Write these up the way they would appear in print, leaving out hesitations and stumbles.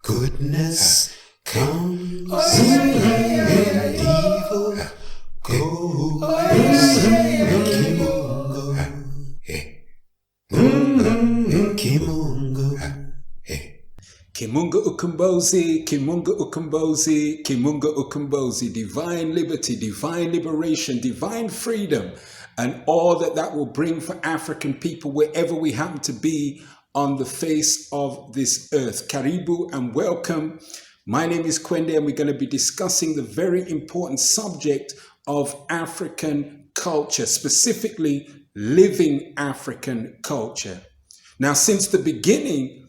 Goodness comes and evil goes. Kimungo. Kimunga Ukumbozi, Kimunga Ukumbozi, Kimunga Ukumbozi, divine liberty, divine liberation, divine freedom, and all that will bring for African people wherever we happen to be on the face of this earth. Karibu and welcome. My name is Kwende, and we're going to be discussing the very important subject of African culture, specifically living African culture. Now, since the beginning,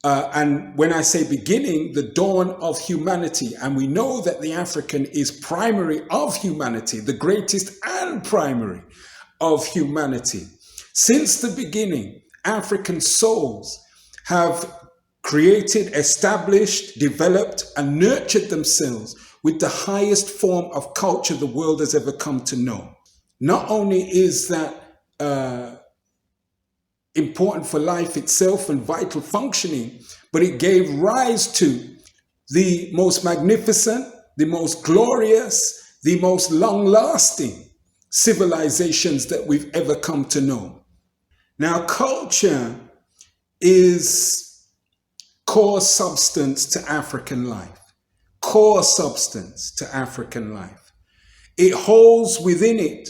and when I say beginning, the dawn of humanity, and we know that the African is primary of humanity, the greatest and primary of humanity. Since the beginning, African souls have created, established, developed, and nurtured themselves with the highest form of culture the world has ever come to know. Not only is that important for life itself and vital functioning, but it gave rise to the most magnificent, the most glorious, the most long-lasting civilizations that we've ever come to know. Now, culture is core substance to African life, core substance to African life. It holds within it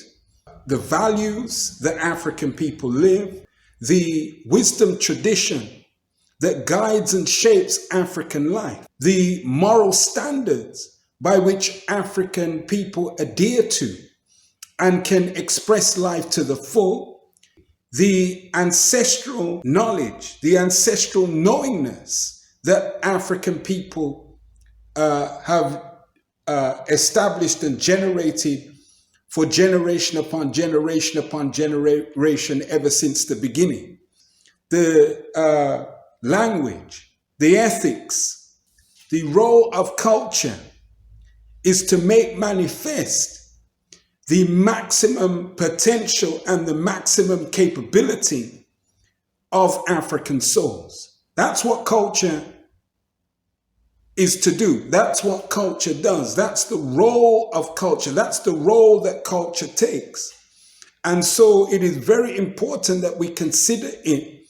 the values that African people live, the wisdom tradition that guides and shapes African life, the moral standards by which African people adhere to and can express life to the full, the ancestral knowledge, the ancestral knowingness that African people have established and generated for generation upon generation upon generation ever since the beginning. The language, the ethics, the role of culture is to make manifest the maximum potential and the maximum capability of African souls. That's what culture is to do. That's what culture does. That's the role of culture. That's the role that culture takes. And so it is very important that we consider it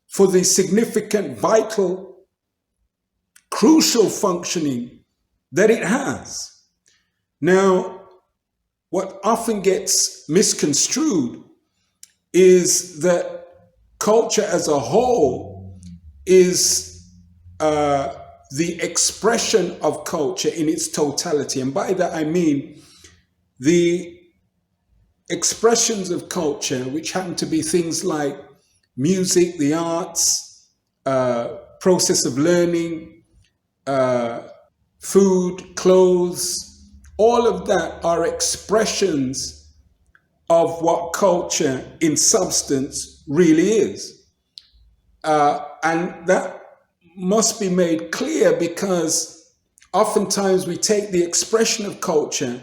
for the significant, vital, crucial functioning that it has. Now, what often gets misconstrued is that culture as a whole is the expression of culture in its totality. And by that I mean the expressions of culture, which happen to be things like music, the arts, process of learning, food, clothes, all of that are expressions of what culture in substance really is. And that must be made clear, because oftentimes we take the expression of culture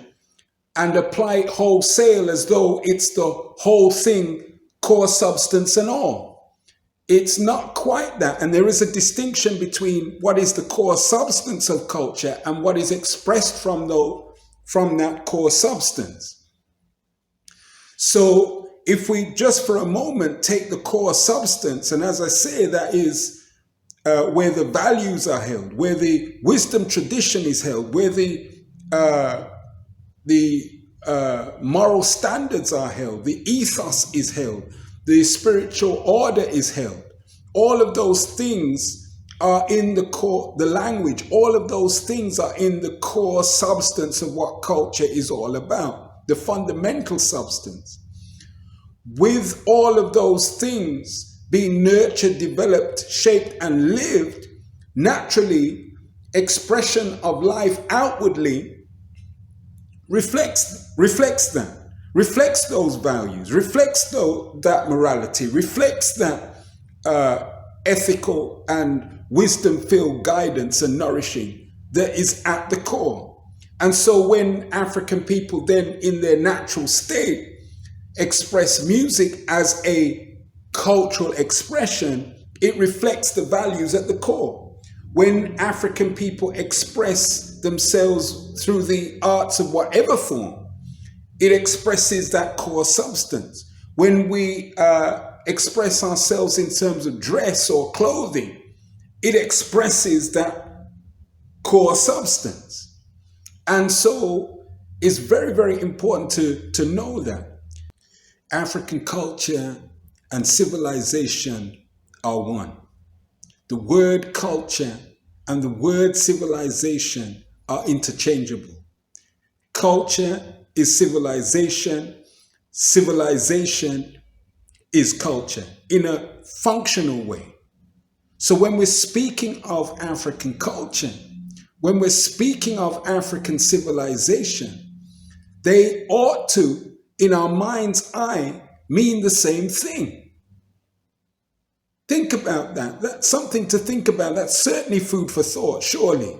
and apply it wholesale as though it's the whole thing, core substance and all. It's not quite that. And there is a distinction between what is the core substance of culture and what is expressed from that core substance. So if we just for a moment take the core substance, and as I say, that is where the values are held, where the wisdom tradition is held, where the moral standards are held, the ethos is held, the spiritual order is held. All of those things are in the core, the language, all of those things are in the core substance of what culture is all about, the fundamental substance. With all of those things being nurtured, developed, shaped, and lived, naturally, expression of life outwardly reflects that, reflects those values, reflects that morality, reflects that ethical and wisdom-filled guidance and nourishing that is at the core. And so when African people then in their natural state express music as a cultural expression, it reflects the values at the core. when African people express themselves through the arts of whatever form, it expresses that core substance. When we express ourselves in terms of dress or clothing, it expresses that core substance. And so it's very, very important to know that African culture and civilization are one. The word culture and the word civilization are interchangeable. Culture is civilization. Civilization is culture in a functional way. So when we're speaking of African culture, when we're speaking of African civilization, they ought to, in our mind's eye, mean the same thing. Think about that. That's something to think about. That's certainly food for thought, surely.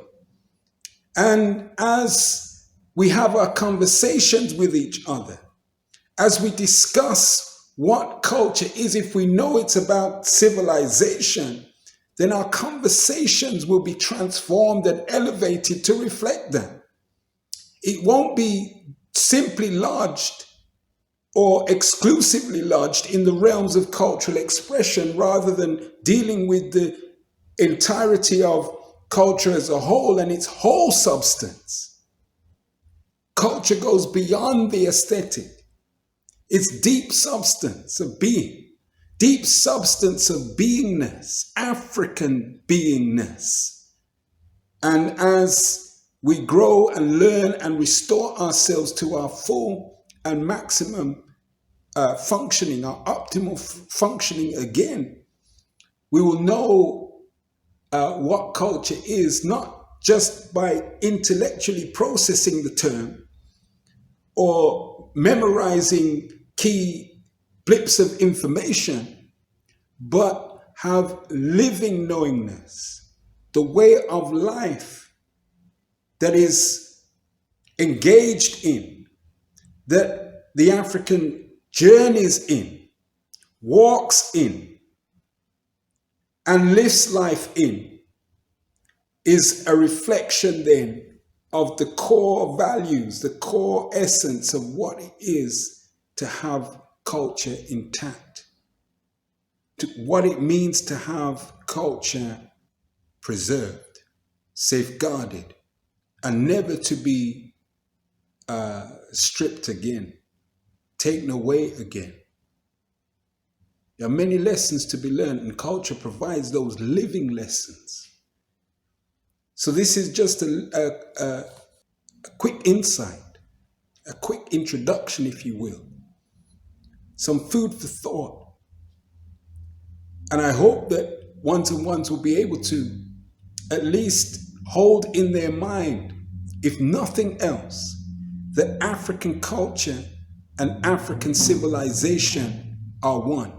And as we have our conversations with each other, as we discuss what culture is, if we know it's about civilization, then our conversations will be transformed and elevated to reflect that. It won't be simply lodged or exclusively lodged in the realms of cultural expression, rather than dealing with the entirety of culture as a whole and its whole substance. Culture goes beyond the aesthetic. It's deep substance of being, deep substance of beingness, African beingness. And as we grow and learn and restore ourselves to our full and maximum functioning, our optimal functioning again, we will know what culture is, not just by intellectually processing the term or memorizing key blips of information, but have living knowingness, the way of life that is engaged in, that the African journeys in, walks in, and lives life in, is a reflection then of the core values, the core essence of what it is to have culture intact, to what it means to have culture preserved, safeguarded, and never to be stripped again, taken away again. There are many lessons to be learned, and culture provides those living lessons. So this is just a quick insight, a quick introduction, if you will, some food for thought. And I hope that ones and ones will be able to at least hold in their mind, if nothing else, that African culture and African civilization are one.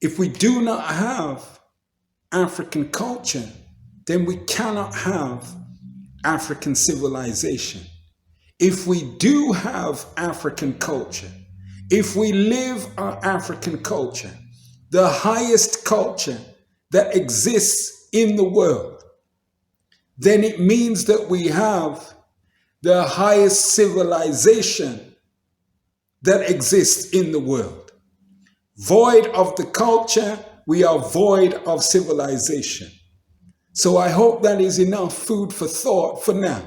If we do not have African culture, then we cannot have African civilization. If we do have African culture, if we live our African culture, the highest culture that exists in the world, then it means that we have the highest civilization that exists in the world. Void of the culture, we are void of civilization. So I hope that is enough food for thought for now.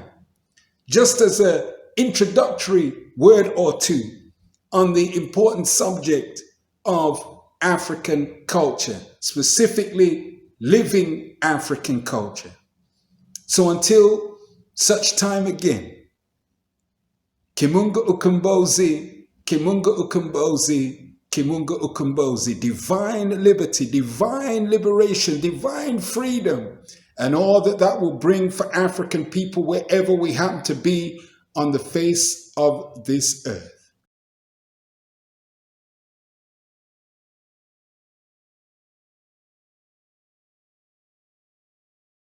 Just as an introductory word or two on the important subject of African culture, specifically living African culture. So until such time again, Kimunga Ukumbozi, Kimunga Ukumbozi, Kimunga Ukumbozi, divine liberty, divine liberation, divine freedom, and all that that will bring for African people wherever we happen to be on the face of this earth.